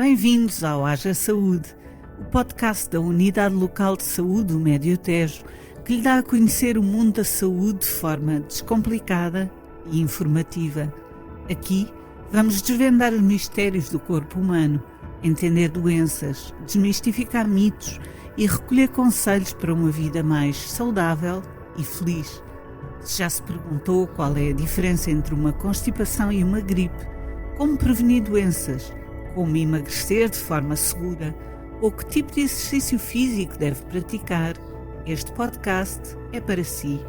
Bem-vindos ao Haja Saúde, o podcast da Unidade Local de Saúde do Médio Tejo, que lhe dá a conhecer o mundo da saúde de forma descomplicada e informativa. Aqui vamos desvendar os mistérios do corpo humano, entender doenças, desmistificar mitos e recolher conselhos para uma vida mais saudável e feliz. Se já se perguntou qual é a diferença entre uma constipação e uma gripe, como prevenir doenças, como emagrecer de forma segura ou que tipo de exercício físico deve praticar, este podcast é para si.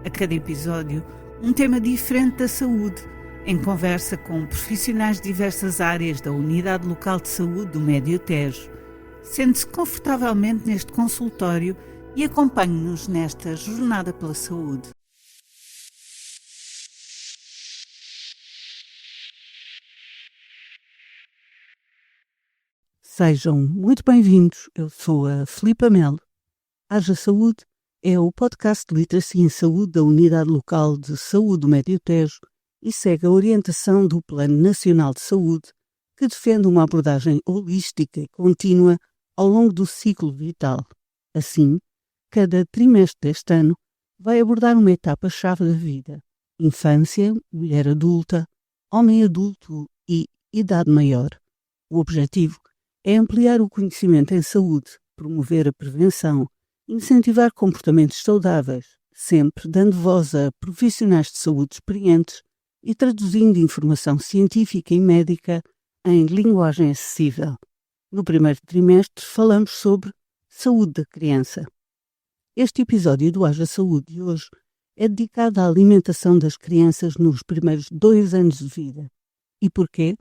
A cada episódio, um tema diferente da saúde, em conversa com profissionais de diversas áreas da Unidade Local de Saúde do Médio Tejo. Sente-se confortavelmente neste consultório e acompanhe-nos nesta jornada pela saúde. Sejam muito bem-vindos, eu sou a Filipa Melo. Haja Saúde é o podcast de literacia em saúde da Unidade Local de Saúde do Médio Tejo e segue a orientação do Plano Nacional de Saúde, que defende uma abordagem holística e contínua ao longo do ciclo vital. Assim, cada trimestre deste ano vai abordar uma etapa-chave da vida: infância, mulher adulta, homem adulto e idade maior. O objetivo é ampliar o conhecimento em saúde, promover a prevenção, incentivar comportamentos saudáveis, sempre dando voz a profissionais de saúde experientes e traduzindo informação científica e médica em linguagem acessível. No primeiro trimestre falamos sobre saúde da criança. Este episódio do Haja Saúde de hoje é dedicado à alimentação das crianças nos primeiros 2 anos de vida. E porquê?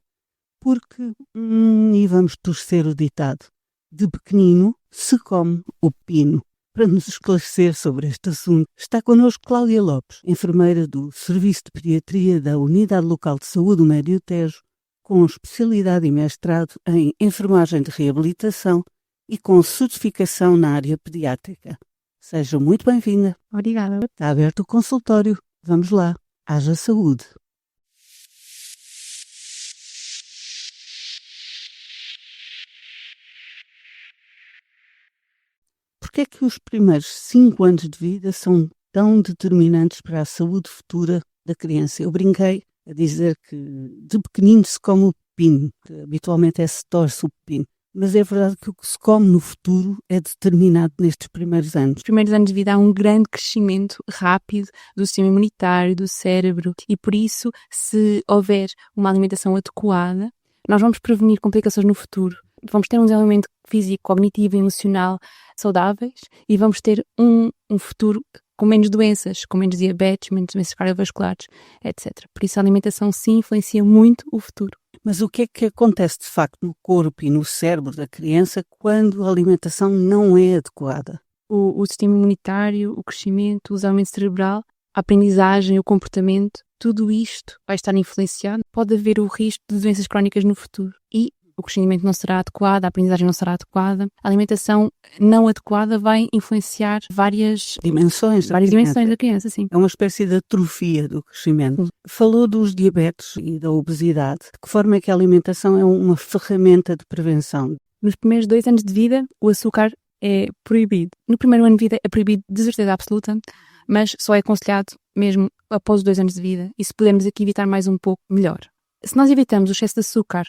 Porque, e vamos torcer o ditado, de pequenino se come o pepino. Para nos esclarecer sobre este assunto, está connosco Cláudia Lopes, enfermeira do Serviço de Pediatria da Unidade Local de Saúde do Médio Tejo, com especialidade e mestrado em enfermagem de reabilitação e com certificação na área pediátrica. Seja muito bem-vinda. Obrigada. Está aberto o consultório. Vamos lá. Haja saúde. Porquê é que os primeiros 5 anos de vida são tão determinantes para a saúde futura da criança? Eu brinquei a dizer que de pequenino se come o pepino, que habitualmente se torce o pepino. Mas é verdade que o que se come no futuro é determinado nestes primeiros anos. Nos primeiros anos de vida há um grande crescimento rápido do sistema imunitário, do cérebro, e por isso, se houver uma alimentação adequada, nós vamos prevenir complicações no futuro. Vamos ter um desenvolvimento físico, cognitivo e emocional saudáveis e vamos ter um futuro com menos doenças, com menos diabetes, menos doenças cardiovasculares, etc. Por isso a alimentação sim influencia muito o futuro. Mas o que é que acontece de facto no corpo e no cérebro da criança quando a alimentação não é adequada? O sistema imunitário, o crescimento, o desenvolvimento cerebral, a aprendizagem, o comportamento, tudo isto vai estar influenciado. Pode haver o risco de doenças crónicas no futuro e o crescimento não será adequado, a aprendizagem não será adequada. A alimentação não adequada vai influenciar várias dimensões da criança, sim. É uma espécie de atrofia do crescimento. Falou dos diabetes e da obesidade. De que forma é que a alimentação é uma ferramenta de prevenção? Nos primeiros 2 anos de vida, o açúcar é proibido. No primeiro ano de vida é proibido de certeza absoluta, mas só é aconselhado mesmo após os 2 anos de vida. E se pudermos aqui evitar mais um pouco, melhor. Se nós evitamos o excesso de açúcar,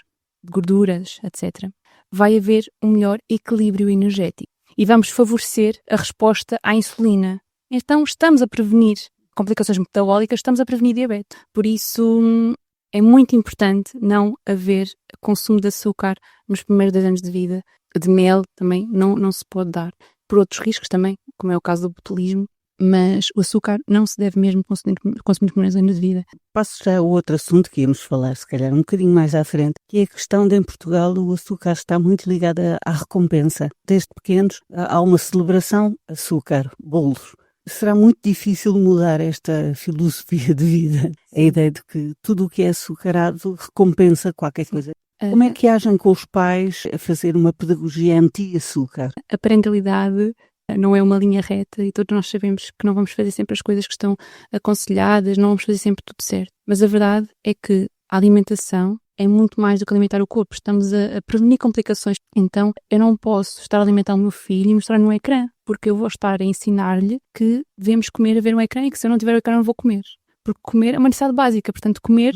de gorduras, etc., vai haver um melhor equilíbrio energético e vamos favorecer a resposta à insulina. Então estamos a prevenir complicações metabólicas, estamos a prevenir diabetes. Por isso é muito importante não haver consumo de açúcar nos primeiros 2 anos de vida. De mel também não se pode dar, por outros riscos também, como é o caso do botulismo. Mas o açúcar não se deve mesmo consumir nos primeiros anos de vida. Passo já a outro assunto que íamos falar, se calhar, um bocadinho mais à frente, que é a questão de, em Portugal, o açúcar está muito ligado à recompensa. Desde pequenos há uma celebração, açúcar, bolos. Será muito difícil mudar esta filosofia de vida, a ideia de que tudo o que é açucarado recompensa qualquer coisa. Como é que agem com os pais a fazer uma pedagogia anti-açúcar? A parentalidade não é uma linha reta e todos nós sabemos que não vamos fazer sempre as coisas que estão aconselhadas, não vamos fazer sempre tudo certo. Mas a verdade é que a alimentação é muito mais do que alimentar o corpo. Estamos a prevenir complicações. Então, eu não posso estar a alimentar o meu filho e mostrar no ecrã, porque eu vou estar a ensinar-lhe que devemos comer a ver um ecrã e que se eu não tiver o ecrã não vou comer. Porque comer é uma necessidade básica, portanto, comer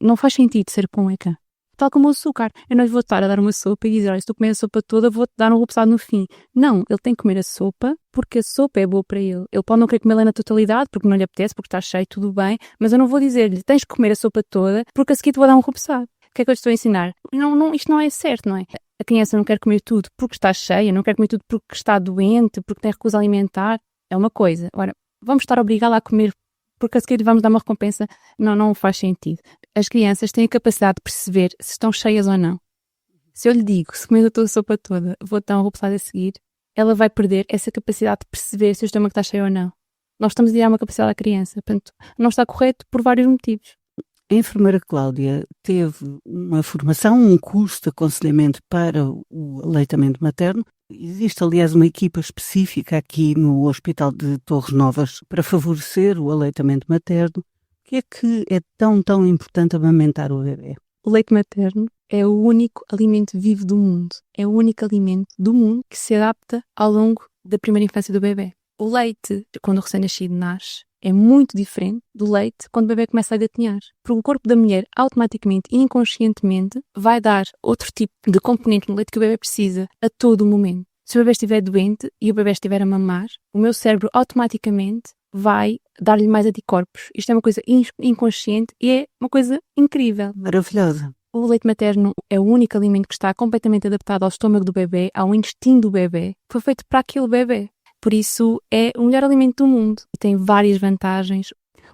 não faz sentido ser com o ecrã. Tal como o açúcar. Eu não lhe vou estar a dar uma sopa e dizer, olha, se tu comer a sopa toda, vou-te dar um repousado no fim. Não, ele tem que comer a sopa porque a sopa é boa para ele. Ele pode não querer comê-la na totalidade porque não lhe apetece, porque está cheio, tudo bem, mas eu não vou dizer-lhe, tens que comer a sopa toda porque a seguir te vou dar um repousado. O que é que eu lhe estou a ensinar? Isto não é certo, não é? A criança não quer comer tudo porque está cheia, não quer comer tudo porque está doente, porque tem recusa alimentar. É uma coisa. Agora, vamos estar a obrigá-la a comer porque a seguir vamos dar uma recompensa, não faz sentido. As crianças têm a capacidade de perceber se estão cheias ou não. Se eu lhe digo, se comer a tua sopa toda, vou-te dar um repousado a seguir, ela vai perder essa capacidade de perceber se o estômago está cheio ou não. Nós estamos a tirar uma capacidade à criança, portanto, não está correto por vários motivos. A enfermeira Cláudia teve uma formação, um curso de aconselhamento para o aleitamento materno. Existe, aliás, uma equipa específica aqui no Hospital de Torres Novas para favorecer o aleitamento materno. O que é tão importante amamentar o bebê? O leite materno é o único alimento vivo do mundo. É o único alimento do mundo que se adapta ao longo da primeira infância do bebê. O leite, quando o recém-nascido nasce, é muito diferente do leite quando o bebê começa a gatinhar. Porque o corpo da mulher, automaticamente e inconscientemente, vai dar outro tipo de componente no leite que o bebê precisa a todo o momento. Se o bebê estiver doente e o bebê estiver a mamar, o meu cérebro automaticamente vai dar-lhe mais anticorpos. Isto é uma coisa inconsciente e é uma coisa incrível. Maravilhosa. O leite materno é o único alimento que está completamente adaptado ao estômago do bebê, ao intestino do bebê. Foi feito para aquele bebê. Por isso, é o melhor alimento do mundo. E tem várias vantagens.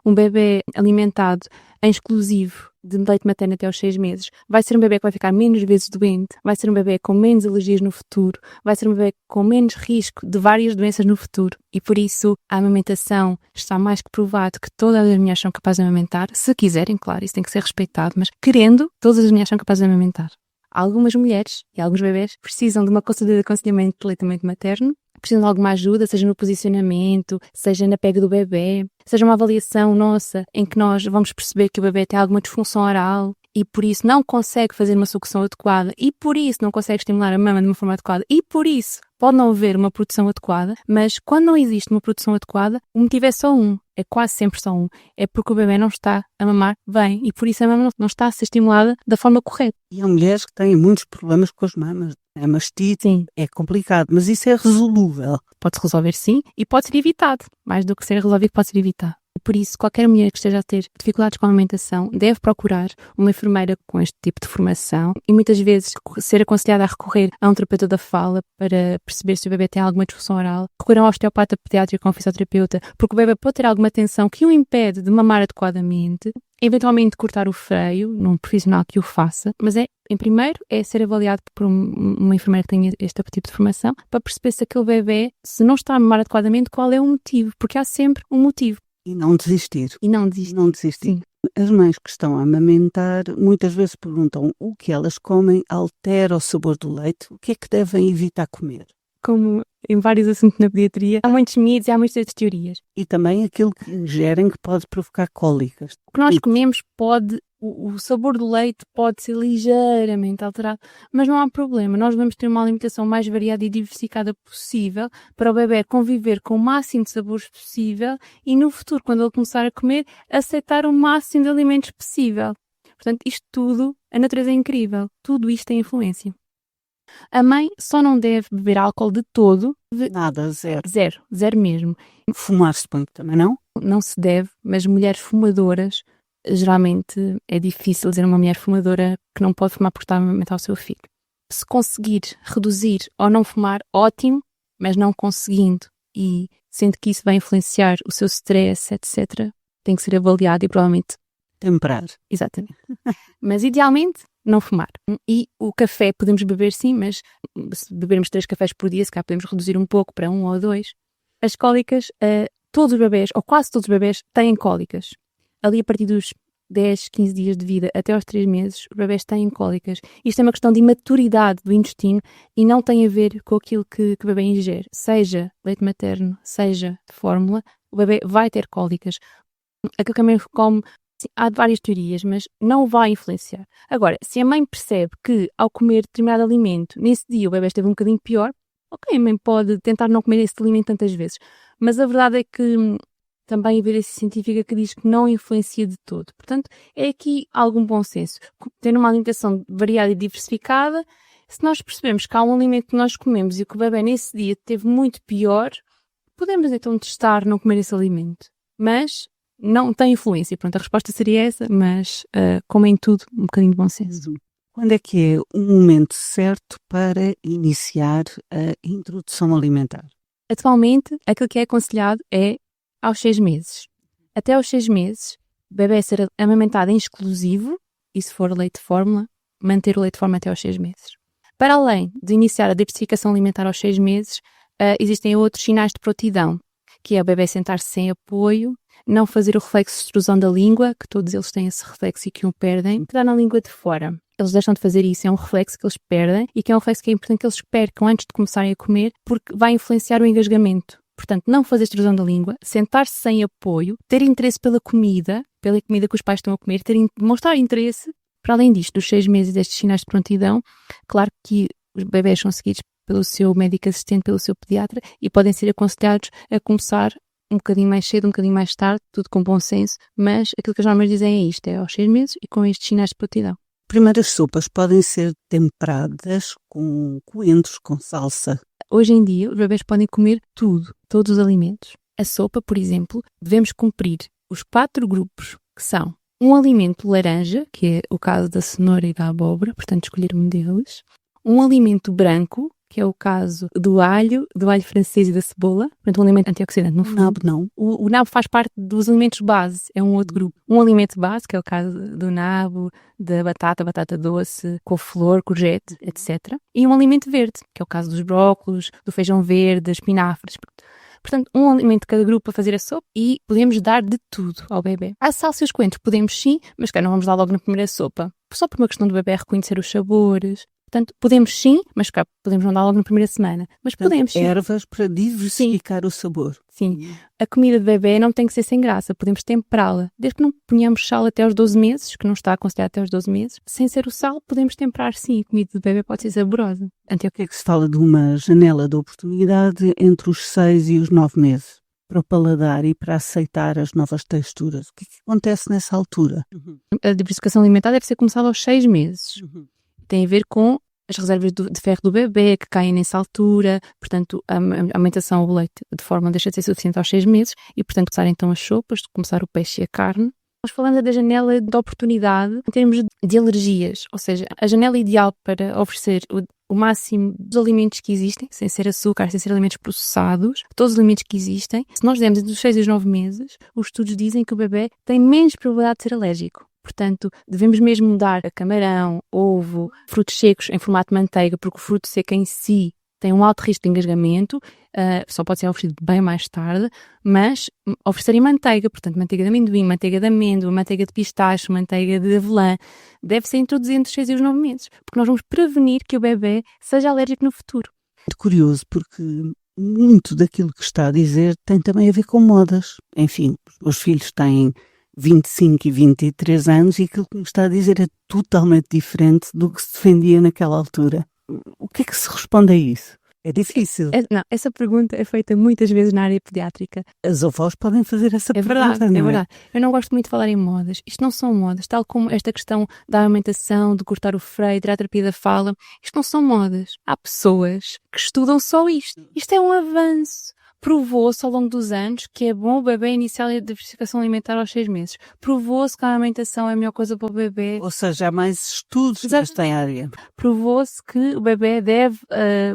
Um bebê alimentado em exclusivo de leite materno até aos 6 meses vai ser um bebê que vai ficar menos vezes doente, vai ser um bebê com menos alergias no futuro, vai ser um bebê com menos risco de várias doenças no futuro. E por isso, a amamentação está mais que provado que todas as mulheres são capazes de amamentar, se quiserem, claro, isso tem que ser respeitado, mas querendo, todas as mulheres são capazes de amamentar. Algumas mulheres e alguns bebés precisam de uma consulta de aconselhamento de aleitamento materno, precisam de alguma ajuda, seja no posicionamento, seja na pega do bebê, seja uma avaliação nossa em que nós vamos perceber que o bebê tem alguma disfunção oral e por isso não consegue fazer uma sucção adequada e por isso não consegue estimular a mama de uma forma adequada e por isso pode não haver uma produção adequada, mas quando não existe uma produção adequada, o motivo é só um, é quase sempre só um, é porque o bebê não está a mamar bem e por isso a mama não está a ser estimulada da forma correta. E há mulheres que têm muitos problemas com as mamas. A mastite Sim. É complicado, mas isso é resolúvel. Pode-se resolver sim e pode ser evitado, mais do que ser resolvido pode ser evitado. Por isso, qualquer mulher que esteja a ter dificuldades com a amamentação deve procurar uma enfermeira com este tipo de formação e muitas vezes ser aconselhada a recorrer a um terapeuta da fala para perceber se o bebê tem alguma disfunção oral, recorrer a um osteopata pediátrico ou um fisioterapeuta, porque o bebê pode ter alguma tensão que o impede de mamar adequadamente, eventualmente cortar o freio num profissional que o faça, mas em primeiro é ser avaliado por uma enfermeira que tenha este tipo de formação para perceber se aquele bebê, se não está a mamar adequadamente, qual é o motivo, porque há sempre um motivo. E não desistir. E não desistir. Não desistir. Sim. As mães que estão a amamentar muitas vezes perguntam o que elas comem altera o sabor do leite, o que é que devem evitar comer? Como em vários assuntos na pediatria, há muitos mitos e há muitas teorias. E também aquilo que ingerem que pode provocar cólicas. O que nós comemos o sabor do leite pode ser ligeiramente alterado, mas não há problema. Nós vamos ter uma alimentação mais variada e diversificada possível para o bebê conviver com o máximo de sabores possível e no futuro, quando ele começar a comer, aceitar o máximo de alimentos possível. Portanto, isto tudo, a natureza é incrível. Tudo isto tem influência. A mãe só não deve beber álcool de todo. Nada, zero. Zero mesmo. Fumar, suponho que também não? Não se deve, mas mulheres fumadoras, geralmente é difícil dizer uma mulher fumadora que não pode fumar porque está a amamentar o seu filho. Se conseguir reduzir ou não fumar, ótimo, mas não conseguindo e sendo que isso vai influenciar o seu stress, etc., tem que ser avaliado e provavelmente temperar. Exatamente. Mas idealmente não fumar. E o café podemos beber sim, mas se bebermos 3 cafés por dia, se calhar podemos reduzir um pouco para 1 ou 2. As cólicas, todos os bebés, ou quase todos os bebés, têm cólicas. Ali a partir dos 10, 15 dias de vida até aos 3 meses, os bebés têm cólicas. Isto é uma questão de imaturidade do intestino e não tem a ver com aquilo que o bebê ingere. Seja leite materno, seja de fórmula, o bebê vai ter cólicas. Aquilo que a mãe come Sim, há várias teorias, mas não vai influenciar. Agora, se a mãe percebe que ao comer determinado alimento, nesse dia o bebê esteve um bocadinho pior, ok, a mãe pode tentar não comer esse alimento tantas vezes. Mas a verdade é que também a evidência científica que diz que não influencia de todo. Portanto, é aqui algum bom senso. Ter uma alimentação variada e diversificada, se nós percebemos que há um alimento que nós comemos e que o bebê nesse dia teve muito pior, podemos então testar não comer esse alimento. Mas não tem influência. Pronto, a resposta seria essa, mas como em tudo, um bocadinho de bom senso. Quando é que é o momento certo para iniciar a introdução alimentar? Atualmente, aquilo que é aconselhado é aos 6 meses. Até aos 6 meses, o bebê ser amamentado em exclusivo, e se for leite de fórmula, manter o leite de fórmula até aos 6 meses. Para além de iniciar a diversificação alimentar aos 6 meses, existem outros sinais de prontidão, que é o bebê sentar-se sem apoio, não fazer o reflexo de extrusão da língua, que todos eles têm esse reflexo e que o perdem, que dá na língua de fora. Eles deixam de fazer isso, é um reflexo que eles perdem e que é um reflexo que é importante que eles percam antes de começarem a comer, porque vai influenciar o engasgamento. Portanto, não fazer extrusão da língua, sentar-se sem apoio, ter interesse pela comida que os pais estão a comer, demonstrar interesse. Para além disto, dos 6 meses destes sinais de prontidão, claro que os bebés são seguidos pelo seu médico assistente, pelo seu pediatra e podem ser aconselhados a começar um bocadinho mais cedo, um bocadinho mais tarde, tudo com bom senso, mas aquilo que as normas dizem é isto, é aos 6 meses e com estes sinais de prontidão. Primeiras sopas podem ser temperadas com coentros, com salsa. Hoje em dia, os bebés podem comer tudo, todos os alimentos. A sopa, por exemplo, devemos cumprir os 4 grupos, que são um alimento laranja, que é o caso da cenoura e da abóbora, portanto escolher um deles. Um alimento branco, que é o caso do alho francês e da cebola, portanto um alimento antioxidante no fundo. O nabo não. O nabo faz parte dos alimentos base, é um outro grupo. Um alimento base, que é o caso do nabo, da batata doce, couve-flor, courgette, etc. E um alimento verde, que é o caso dos brócolos, do feijão verde, das espinafres. Portanto, um alimento de cada grupo para fazer a sopa e podemos dar de tudo ao bebê. A salsa e os coentros podemos sim, mas não vamos dar logo na primeira sopa. Só por uma questão do bebê reconhecer os sabores. Portanto, podemos sim, mas podemos não dar logo na primeira semana. Mas podemos sim. Ervas para diversificar o sabor. Sim. A comida de bebê não tem que ser sem graça. Podemos temperá-la. Desde que não ponhamos sal até aos 12 meses, que não está aconselhado até aos 12 meses, sem ser o sal, podemos temperar sim. A comida de bebê pode ser saborosa. O que é que se fala de uma janela de oportunidade entre os 6 e os 9 meses? Para o paladar e para aceitar as novas texturas. O que é que acontece nessa altura? A diversificação alimentar deve ser começada aos 6 meses. Tem a ver com as reservas de ferro do bebê que caem nessa altura, portanto a alimentação do leite de forma deixa de ser suficiente aos 6 meses e portanto começar então as sopas, começar o peixe e a carne. Nós falamos da janela de oportunidade em termos de alergias, ou seja, a janela ideal para oferecer o máximo dos alimentos que existem, sem ser açúcar, sem ser alimentos processados, todos os alimentos que existem. Se nós demos entre os 6 e os 9 meses, os estudos dizem que o bebê tem menos probabilidade de ser alérgico. Portanto, devemos mesmo dar a camarão, ovo, frutos secos em formato de manteiga, porque o fruto seco em si tem um alto risco de engasgamento, só pode ser oferecido bem mais tarde, mas oferecerem manteiga, portanto, manteiga de amendoim, manteiga de amêndoa, manteiga de pistache, manteiga de avelã, deve ser introduzido entre os 6 e os 9 meses, porque nós vamos prevenir que o bebê seja alérgico no futuro. Muito curioso, porque muito daquilo que está a dizer tem também a ver com modas. Enfim, os meus filhos têm 25 e 23 anos e aquilo que me está a dizer é totalmente diferente do que se defendia naquela altura. O que é que se responde a isso? É difícil. Não, essa pergunta é feita muitas vezes na área pediátrica. As avós podem fazer essa pergunta, verdade, não é? É verdade. Eu não gosto muito de falar em modas. Isto não são modas, tal como esta questão da alimentação, de cortar o freio, da terapia da fala. Isto não são modas. Há pessoas que estudam só isto. Isto é um avanço. Provou-se ao longo dos anos que é bom o bebê iniciar a diversificação alimentar aos 6 meses. Provou-se que a alimentação é a melhor coisa para o bebê. Ou seja, há mais estudos nesta área. Provou-se que o bebê deve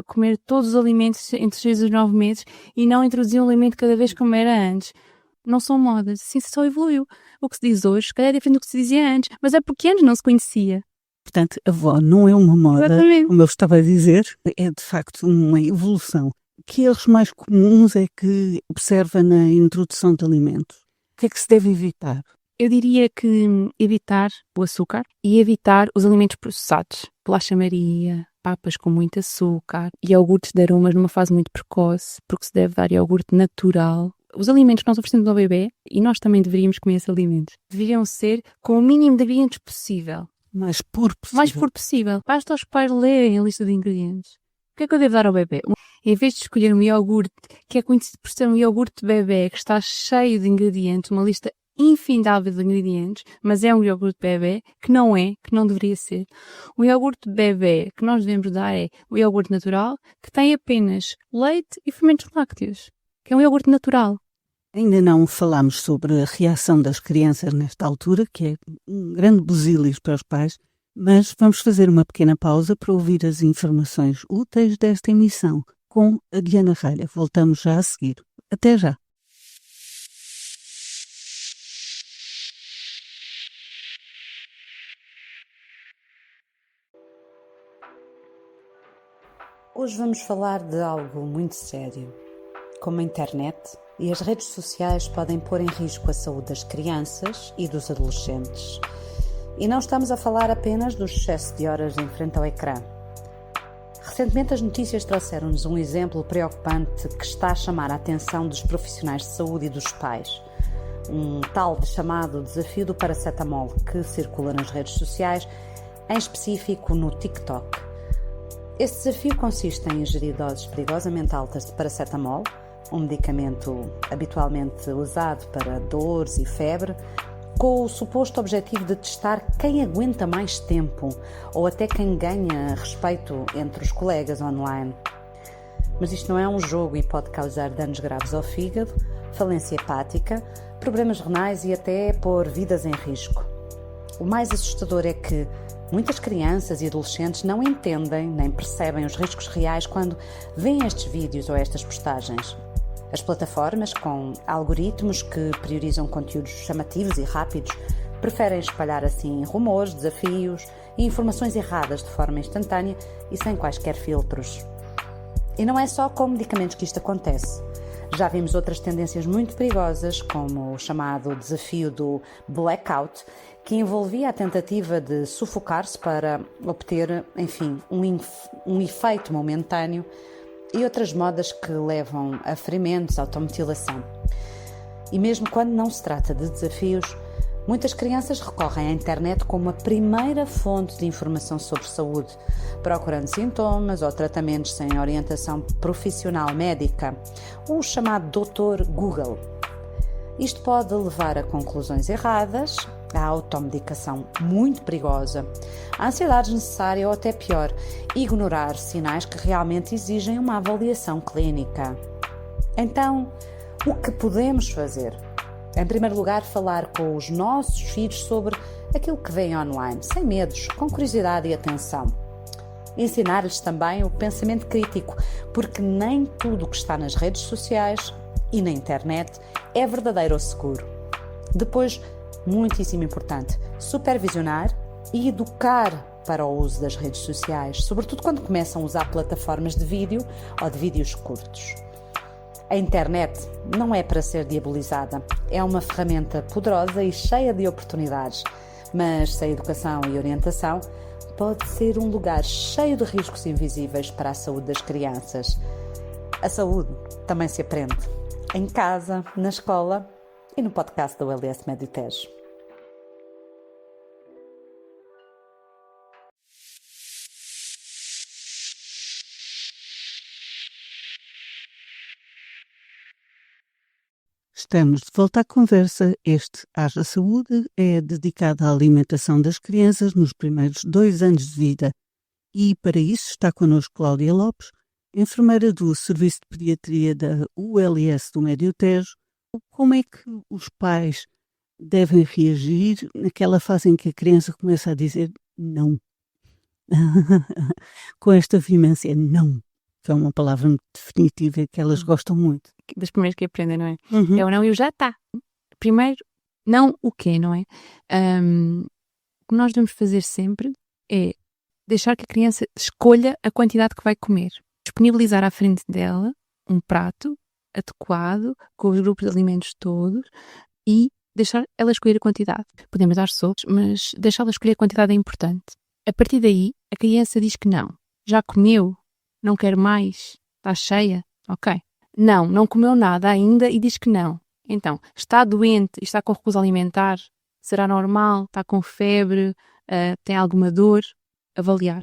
comer todos os alimentos entre os 6 e os 9 meses e não introduzir um alimento cada vez como era antes. Não são modas, assim só evoluiu. O que se diz hoje, se calhar é diferente do que se dizia antes, mas é porque antes não se conhecia. Portanto, a avó não é uma moda, Exatamente. como eu estava a dizer, é de facto uma evolução. Que erros mais comuns é que observa na introdução de alimentos? O que é que se deve evitar? Eu diria que evitar o açúcar e evitar os alimentos processados. Bolacha Maria, papas com muito açúcar, iogurtes de aromas numa fase muito precoce, porque se deve dar iogurte natural. os alimentos que nós oferecemos ao bebê, e nós também deveríamos comer esses alimentos, deveriam ser com o mínimo de ingredientes possível. Mais puro possível. Mais puro possível. Basta os pais lerem a lista de ingredientes. O que é que eu devo dar ao bebê? Em vez de escolher um iogurte, que é conhecido por ser um iogurte de bebê, que está cheio de ingredientes, uma lista infindável de ingredientes, mas é um iogurte de bebê, que não deveria ser. O iogurte de bebê que nós devemos dar é o iogurte natural, que tem apenas leite e fermentos lácteos, que é um iogurte natural. Ainda não falámos sobre a reação das crianças nesta altura, que é um grande busilis para os pais, mas vamos fazer uma pequena pausa para ouvir as informações úteis desta emissão com a Diana Ralha. Voltamos já a seguir. Até já! Hoje vamos falar de algo muito sério, como a internet e as redes sociais podem pôr em risco a saúde das crianças e dos adolescentes. E não estamos a falar apenas do excesso de horas em frente ao ecrã. Recentemente as notícias trouxeram-nos um exemplo preocupante que está a chamar a atenção dos profissionais de saúde e dos pais. Um tal chamado desafio do paracetamol que circula nas redes sociais, em específico no TikTok. Este desafio consiste em ingerir doses perigosamente altas de paracetamol, um medicamento habitualmente usado para dores e febre, com o suposto objetivo de testar quem aguenta mais tempo ou até quem ganha respeito entre os colegas online. Mas isto não é um jogo e pode causar danos graves ao fígado, falência hepática, problemas renais e até pôr vidas em risco. O mais assustador é que muitas crianças e adolescentes não entendem nem percebem os riscos reais quando veem estes vídeos ou estas postagens. As plataformas, com algoritmos que priorizam conteúdos chamativos e rápidos, preferem espalhar assim rumores, desafios e informações erradas de forma instantânea e sem quaisquer filtros. E não é só com medicamentos que isto acontece. Já vimos outras tendências muito perigosas, como o chamado desafio do blackout, que envolvia a tentativa de sufocar-se para obter, enfim, um efeito momentâneo, e outras modas que levam a ferimentos, automutilação. E mesmo quando não se trata de desafios, muitas crianças recorrem à internet como a primeira fonte de informação sobre saúde, procurando sintomas ou tratamentos sem orientação profissional médica, o chamado Dr. Google. Isto pode levar a conclusões erradas, à automedicação muito perigosa, à ansiedade desnecessária ou até pior, ignorar sinais que realmente exigem uma avaliação clínica. Então, o que podemos fazer? Em primeiro lugar, falar com os nossos filhos sobre aquilo que vem online, sem medos, com curiosidade e atenção. Ensinar-lhes também o pensamento crítico, porque nem tudo o que está nas redes sociais e na internet é verdadeiro ou seguro. Depois, muitíssimo importante, supervisionar e educar para o uso das redes sociais, sobretudo quando começam a usar plataformas de vídeo ou de vídeos curtos. A internet não é para ser diabolizada, é uma ferramenta poderosa e cheia de oportunidades, mas sem educação e orientação pode ser um lugar cheio de riscos invisíveis para a saúde das crianças. A saúde também se aprende em casa, na escola e no podcast da ULS Médio Tejo. Estamos de volta à conversa. Este Haja Saúde é dedicado à alimentação das crianças nos primeiros 2 anos de vida. E para isso está connosco Cláudia Lopes, enfermeira do Serviço de Pediatria da ULS do Médio Tejo. Como é que os pais devem reagir naquela fase em que a criança começa a dizer não? Com esta veemência, não. Que é uma palavra muito definitiva e que elas gostam muito. Das primeiras que aprendem, não é? Uhum. É o não e o já está. Primeiro, não o quê, não é? O que nós devemos fazer sempre é deixar que a criança escolha a quantidade que vai comer. Disponibilizar à frente dela um prato adequado, com os grupos de alimentos todos e deixar ela escolher a quantidade. Podemos dar sopros, mas deixá-la escolher a quantidade é importante. A partir daí, a criança diz que não. Já comeu? Não quer mais? Está cheia? Ok. não comeu nada ainda e diz que não. Então, está doente e está com recusa alimentar? Será normal? Está com febre? Tem alguma dor? Avaliar.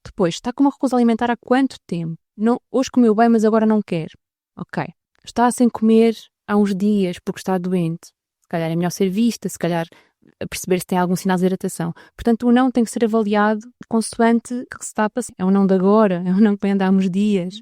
Depois, está com uma recusa alimentar há quanto tempo? Não, hoje comeu bem, mas agora não quer. Ok. Está sem comer há uns dias porque está doente. Se calhar é melhor ser vista, se calhar perceber se tem algum sinal de hidratação. Portanto, o não tem que ser avaliado consoante o que se está a passar. É um não de agora, é um não que vem andar há uns dias.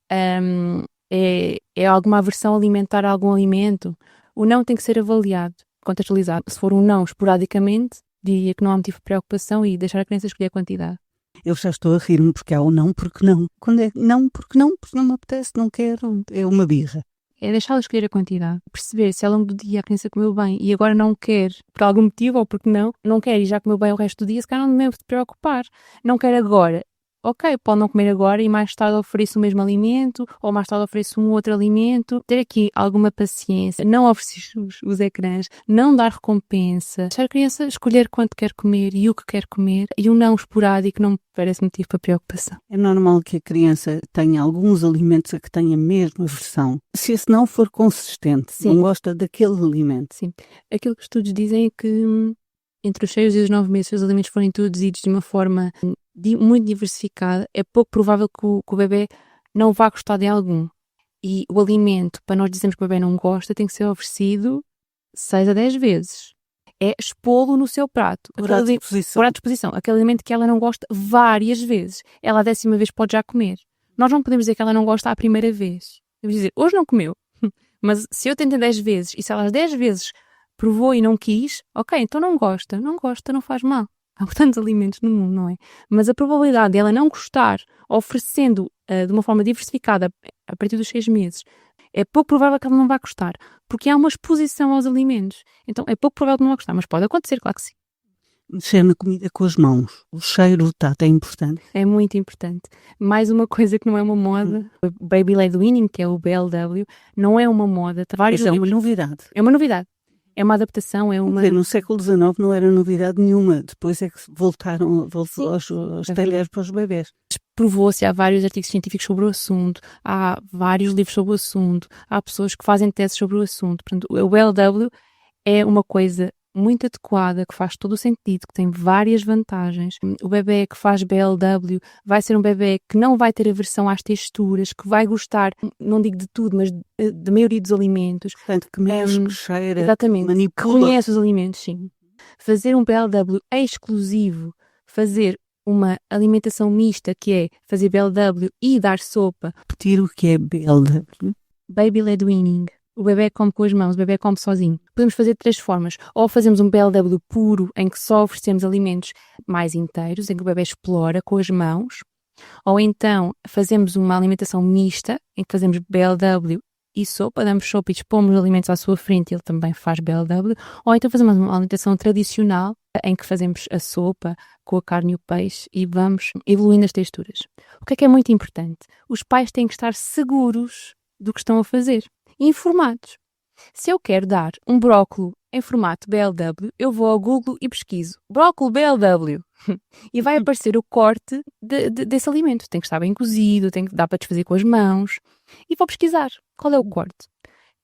É alguma aversão alimentar a algum alimento. O não tem que ser avaliado, contextualizado. Se for um não esporadicamente, diria que não há motivo de preocupação e deixar a criança escolher a quantidade. Eu já estou a rir-me porque há o não, porque não. Quando é não, porque não me apetece, não quero, é uma birra. É deixá-la escolher a quantidade. Perceber se ao longo do dia a criança comeu bem e agora não quer, por algum motivo ou porque não quer e já comeu bem o resto do dia, se calhar não deve se preocupar. Não quer agora. Ok, pode não comer agora e mais tarde oferecer o mesmo alimento ou mais tarde oferecer um outro alimento. Ter aqui alguma paciência, não oferecer os ecrãs, não dar recompensa, deixar a criança escolher quanto quer comer e o que quer comer e um não esporádico não me parece motivo para preocupação. É normal que a criança tenha alguns alimentos a que tenha mesmo aversão. Se esse não for consistente, Sim. Não gosta daquele alimento. Sim, aquilo que os estudos dizem é que entre os 6 e os 9 meses, se os alimentos forem introduzidos de uma forma muito diversificada, é pouco provável que o bebê não vá gostar de algum. E o alimento, para nós dizermos que o bebê não gosta, tem que ser oferecido 6 a 10 vezes. É expô-lo no seu prato. Por à disposição. Aquele alimento que ela não gosta várias vezes. Ela, a 10ª vez, pode já comer. Nós não podemos dizer que ela não gosta à primeira vez. Podemos dizer, hoje não comeu. Mas se eu tentei 10 vezes e se ela às 10 vezes provou e não quis, ok, então não gosta, não faz mal. Há tantos alimentos no mundo, não é? Mas a probabilidade de ela não gostar, oferecendo de uma forma diversificada a partir dos 6 meses, é pouco provável que ela não vá gostar, porque há uma exposição aos alimentos. Então é pouco provável que não vá gostar, mas pode acontecer, claro que sim. Mexer na comida com as mãos. O cheiro, o tato é importante. É muito importante. Mais uma coisa que não é uma moda, o Baby Led Weaning, que é o BLW, não é uma moda. Isso é uma novidade. É uma novidade. É uma adaptação, é uma... No século XIX não era novidade nenhuma. Depois é que voltou aos talheres para os bebés. Provou-se, há vários artigos científicos sobre o assunto, há vários livros sobre o assunto, há pessoas que fazem teses sobre o assunto. Portanto, o BLW é uma coisa muito adequada, que faz todo o sentido, que tem várias vantagens. O bebê que faz BLW vai ser um bebê que não vai ter aversão às texturas, que vai gostar, não digo de tudo, mas da maioria dos alimentos. Portanto, que mexe, que cheira, exatamente, manipula. Que conhece os alimentos, sim. Fazer um BLW exclusivo, fazer uma alimentação mista, que é fazer BLW e dar sopa. Repetir o que é BLW? Baby Led Weaning. O bebê come com as mãos, o bebê come sozinho. Podemos fazer de 3 formas. Ou fazemos um BLW puro, em que só oferecemos alimentos mais inteiros, em que o bebê explora com as mãos. Ou então fazemos uma alimentação mista, em que fazemos BLW e sopa, damos sopa e expomos os alimentos à sua frente e ele também faz BLW. Ou então fazemos uma alimentação tradicional, em que fazemos a sopa com a carne e o peixe e vamos evoluindo as texturas. O que é muito importante? Os pais têm que estar seguros do que estão a fazer. Informados. Se eu quero dar um brócolo em formato BLW, eu vou ao Google e pesquiso brócolo BLW e vai aparecer o corte desse alimento. Tem que estar bem cozido, dá para desfazer com as mãos e vou pesquisar qual é o corte.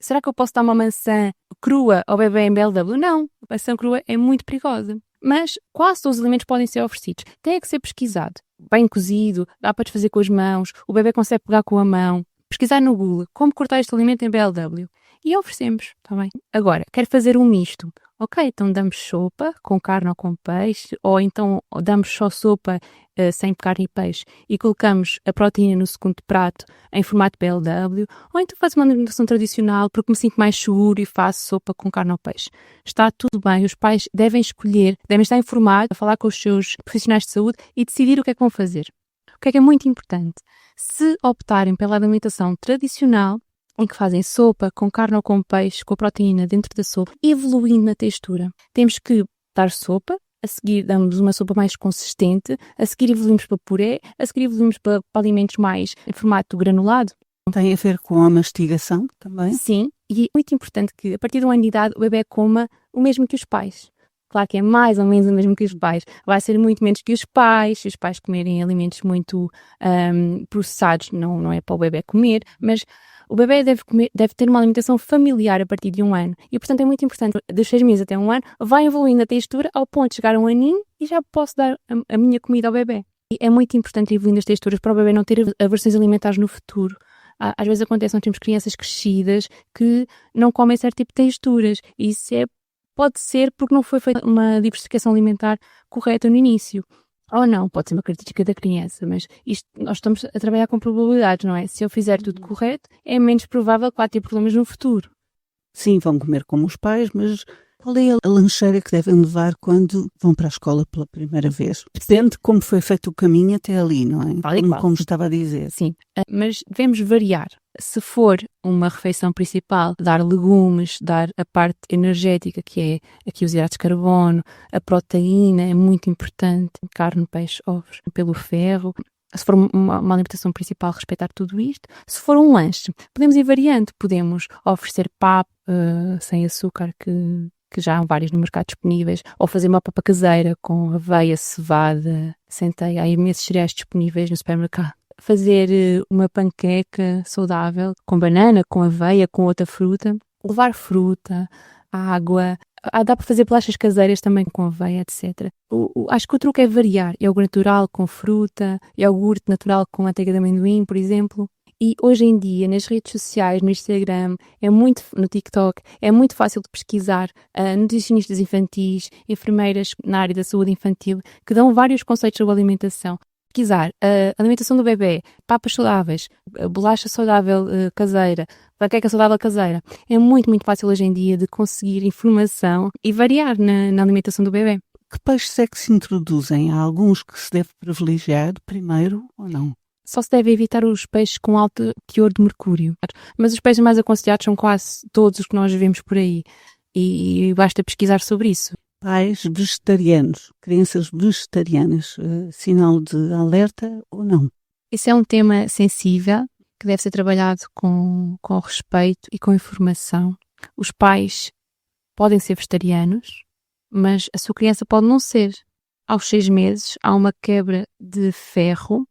Será que eu posso dar uma maçã crua ao bebê em BLW? Não, a maçã crua é muito perigosa. Mas quase todos os alimentos podem ser oferecidos. Tem que ser pesquisado. Bem cozido, dá para desfazer com as mãos, o bebê consegue pegar com a mão. Pesquisar no Google como cortar este alimento em BLW e oferecemos, está bem? Agora, quero fazer um misto. Ok, então damos sopa com carne ou com peixe, ou então damos só sopa sem carne e peixe e colocamos a proteína no segundo prato em formato BLW, ou então faço uma alimentação tradicional porque me sinto mais seguro e faço sopa com carne ou peixe. Está tudo bem, os pais devem escolher, devem estar informados, a falar com os seus profissionais de saúde e decidir o que é que vão fazer. O que é muito importante? Se optarem pela alimentação tradicional, em que fazem sopa com carne ou com peixe, com a proteína dentro da sopa, evoluindo na textura. Temos que dar sopa, a seguir damos uma sopa mais consistente, a seguir evoluímos para puré, a seguir evoluímos para alimentos mais em formato granulado. Tem a ver com a mastigação também? Sim, e é muito importante que a partir de 1 ano de idade o bebê coma o mesmo que os pais. Claro que é mais ou menos o mesmo que os pais. Vai ser muito menos que os pais. Se os pais comerem alimentos muito processados, não é para o bebê comer. Mas O bebê deve ter uma alimentação familiar a partir de 1 ano. E, portanto, é muito importante, dos 6 meses até 1 ano, vai evoluindo a textura ao ponto de chegar a 1 aninho e já posso dar a minha comida ao bebê. E é muito importante ir evoluindo as texturas para o bebê não ter aversões alimentares no futuro. Às vezes acontece, nós temos crianças crescidas que não comem certo tipo de texturas. E isso pode ser porque não foi feita uma diversificação alimentar correta no início. Ou não, pode ser uma característica da criança, mas nós estamos a trabalhar com probabilidades, não é? Se eu fizer tudo correto, é menos provável que vá ter problemas no futuro. Sim, vão comer como os pais, mas qual é a lancheira que devem levar quando vão para a escola pela primeira vez? Depende de como foi feito o caminho até ali, não é? Como estava a dizer. Sim, mas devemos variar. Se for uma refeição principal, dar legumes, dar a parte energética, que é aqui os hidratos de carbono, a proteína é muito importante, carne, peixe, ovos, pelo ferro. Se for uma alimentação principal, respeitar tudo isto. Se for um lanche, podemos ir variando. Podemos oferecer papa sem açúcar, que já há vários no mercado disponíveis, ou fazer uma papa caseira com aveia, cevada, centeia. Há imensos cereais disponíveis no supermercado. Fazer uma panqueca saudável com banana, com aveia, com outra fruta. Levar fruta, água. Dá para fazer bolachas caseiras também com aveia, etc. Acho que o truque é variar. Iogurte natural com fruta, iogurte natural com manteiga de amendoim, por exemplo. E hoje em dia, nas redes sociais, no Instagram, no TikTok, é muito fácil de pesquisar nutricionistas infantis, enfermeiras na área da saúde infantil, que dão vários conceitos sobre alimentação. Pesquisar a alimentação do bebê, papas saudáveis, bolacha saudável caseira, panqueca saudável caseira. É muito, muito fácil hoje em dia de conseguir informação e variar na alimentação do bebê. Que peixes é que se introduzem? Há alguns que se deve privilegiar primeiro ou não? Só se deve evitar os peixes com alto teor de mercúrio. Mas os peixes mais aconselhados são quase todos os que nós vemos por aí. E basta pesquisar sobre isso. Pais vegetarianos, crianças vegetarianas, sinal de alerta ou não? Esse é um tema sensível que deve ser trabalhado com respeito e com informação. Os pais podem ser vegetarianos, mas a sua criança pode não ser. Aos 6 meses há uma quebra de ferro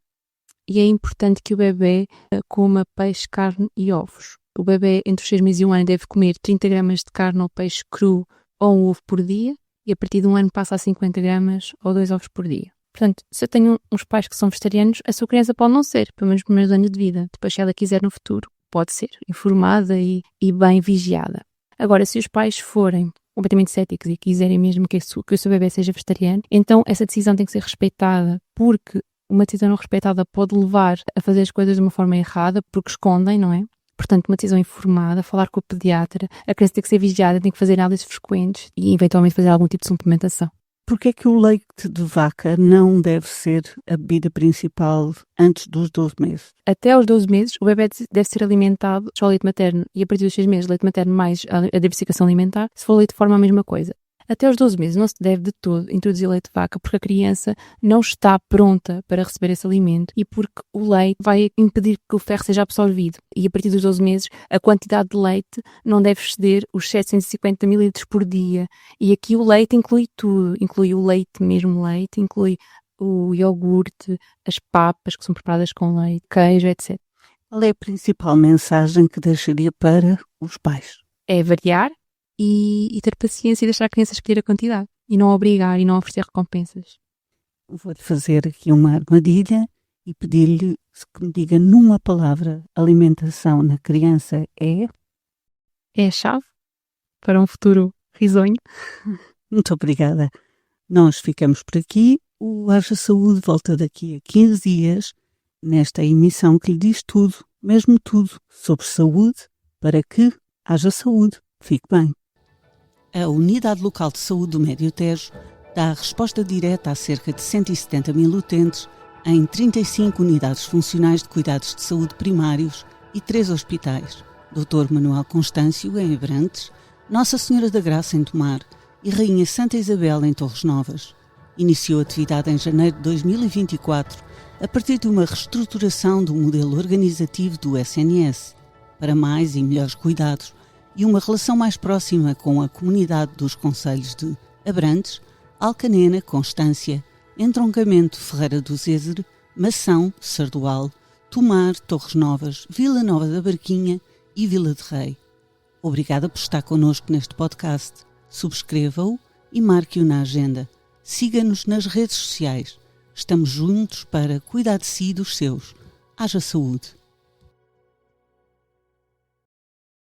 e é importante que o bebê coma peixe, carne e ovos. O bebê entre os 6 meses e 1 ano deve comer 30 gramas de carne ou peixe cru ou um ovo por dia. E a partir de 1 ano passa a 50 gramas ou 2 ovos por dia. Portanto, se eu tenho uns pais que são vegetarianos, a sua criança pode não ser, pelo menos nos primeiros anos de vida. Depois, se ela quiser no futuro, pode ser informada e bem vigiada. Agora, se os pais forem completamente céticos e quiserem mesmo que o seu bebê seja vegetariano, então essa decisão tem que ser respeitada, porque uma decisão não respeitada pode levar a fazer as coisas de uma forma errada, porque escondem, não é? Portanto, uma decisão informada, falar com o pediatra, a criança tem que ser vigiada, tem que fazer análises frequentes e eventualmente fazer algum tipo de suplementação. Porquê é que o leite de vaca não deve ser a bebida principal antes dos 12 meses? Até aos 12 meses, o bebê deve ser alimentado só leite materno e a partir dos 6 meses, leite materno mais a diversificação alimentar. Se for leite de forma a mesma coisa. Até aos 12 meses não se deve de todo introduzir leite de vaca porque a criança não está pronta para receber esse alimento e porque o leite vai impedir que o ferro seja absorvido. E a partir dos 12 meses a quantidade de leite não deve exceder os 750 ml por dia. E aqui o leite inclui tudo. Inclui o leite, mesmo leite, inclui o iogurte, as papas que são preparadas com leite, queijo, etc. Qual é a principal mensagem que deixaria para os pais? É variar. E ter paciência e deixar a criança escolher a quantidade. E não obrigar e não oferecer recompensas. Vou-lhe fazer aqui uma armadilha e pedir-lhe que me diga numa palavra: alimentação na criança é? É a chave para um futuro risonho. Muito obrigada. Nós ficamos por aqui. O Haja Saúde volta daqui a 15 dias nesta emissão que lhe diz tudo, mesmo tudo, sobre saúde para que haja saúde. Fique bem. A Unidade Local de Saúde do Médio Tejo dá a resposta direta a cerca de 170 mil utentes em 35 unidades funcionais de cuidados de saúde primários e 3 hospitais: Dr. Manuel Constâncio, em Abrantes, Nossa Senhora da Graça, em Tomar e Rainha Santa Isabel, em Torres Novas. Iniciou atividade em janeiro de 2024 a partir de uma reestruturação do modelo organizativo do SNS para mais e melhores cuidados e uma relação mais próxima com a comunidade dos concelhos de Abrantes, Alcanena, Constância, Entroncamento, Ferreira do Zézer, Mação, Sardual, Tomar, Torres Novas, Vila Nova da Barquinha e Vila de Rei. Obrigada por estar connosco neste podcast. Subscreva-o e marque-o na agenda. Siga-nos nas redes sociais. Estamos juntos para cuidar de si e dos seus. Haja saúde.